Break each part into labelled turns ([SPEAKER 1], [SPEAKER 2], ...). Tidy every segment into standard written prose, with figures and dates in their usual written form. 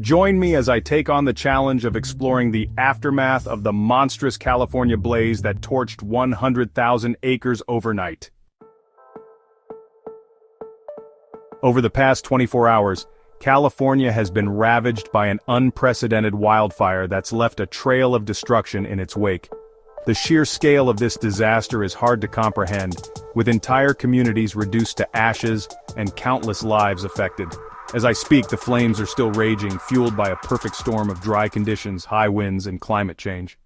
[SPEAKER 1] Join me as I take on the challenge of exploring the aftermath of the monstrous California blaze that torched 100,000 acres overnight. Over the past 24 hours, California has been ravaged by an unprecedented wildfire that's left a trail of destruction in its wake. The sheer scale of this disaster is hard to comprehend, with entire communities reduced to ashes and countless lives affected. As I speak, the flames are still raging, fueled by a perfect storm of dry conditions, high winds, and climate change.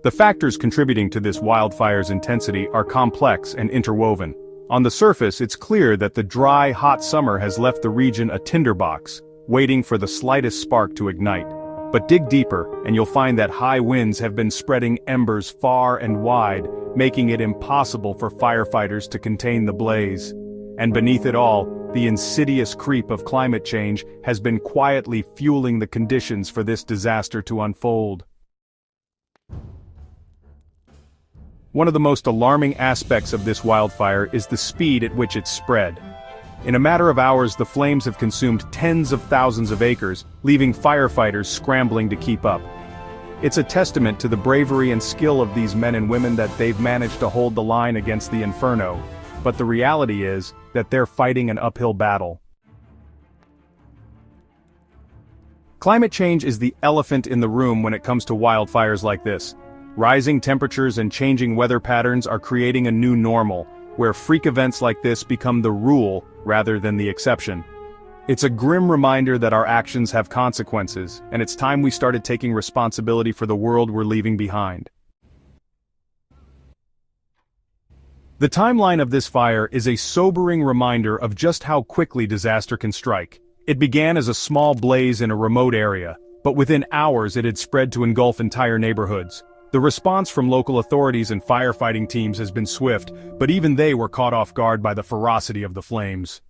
[SPEAKER 1] The factors contributing to this wildfire's intensity are complex and interwoven. On the surface, it's clear that the dry, hot summer has left the region a tinderbox, waiting for the slightest spark to ignite. But dig deeper, and you'll find that high winds have been spreading embers far and wide, making it impossible for firefighters to contain the blaze. And beneath it all, the insidious creep of climate change has been quietly fueling the conditions for this disaster to unfold. One of the most alarming aspects of this wildfire is the speed at which it's spread. In a matter of hours, the flames have consumed tens of thousands of acres, leaving firefighters scrambling to keep up. It's a testament to the bravery and skill of these men and women that they've managed to hold the line against the inferno, but the reality is that they're fighting an uphill battle. Climate change is the elephant in the room when it comes to wildfires like this. Rising temperatures and changing weather patterns are creating a new normal, where freak events like this become the rule rather than the exception. It's a grim reminder that our actions have consequences, and it's time we started taking responsibility for the world we're leaving behind. The timeline of this fire is a sobering reminder of just how quickly disaster can strike. It began as a small blaze in a remote area, but within hours it had spread to engulf entire neighborhoods. The response from local authorities and firefighting teams has been swift, but even they were caught off guard by the ferocity of the flames.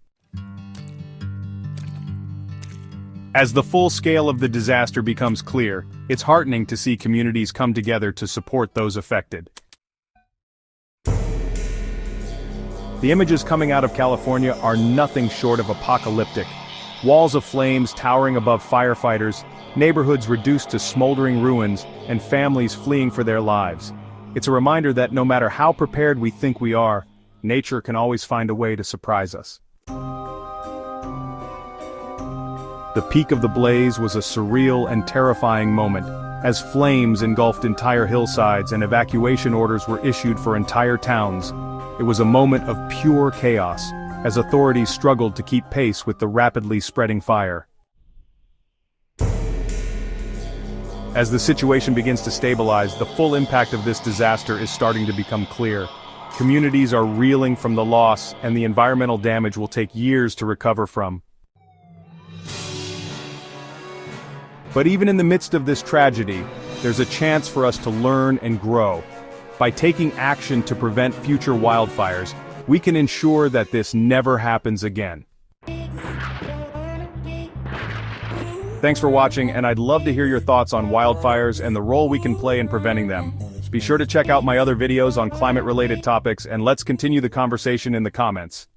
[SPEAKER 1] As the full scale of the disaster becomes clear, it's heartening to see communities come together to support those affected. The images coming out of California are nothing short of apocalyptic. Walls of flames towering above firefighters, neighborhoods reduced to smoldering ruins, and families fleeing for their lives. It's a reminder that no matter how prepared we think we are, nature can always find a way to surprise us. The peak of the blaze was a surreal and terrifying moment, as flames engulfed entire hillsides and evacuation orders were issued for entire towns. It was a moment of pure chaos, as authorities struggled to keep pace with the rapidly spreading fire. As the situation begins to stabilize, the full impact of this disaster is starting to become clear. Communities are reeling from the loss, and the environmental damage will take years to recover from. But even in the midst of this tragedy, there's a chance for us to learn and grow. By taking action to prevent future wildfires, we can ensure that this never happens again. Thanks for watching, and I'd love to hear your thoughts on wildfires and the role we can play in preventing them. Be sure to check out my other videos on climate-related topics, and let's continue the conversation in the comments.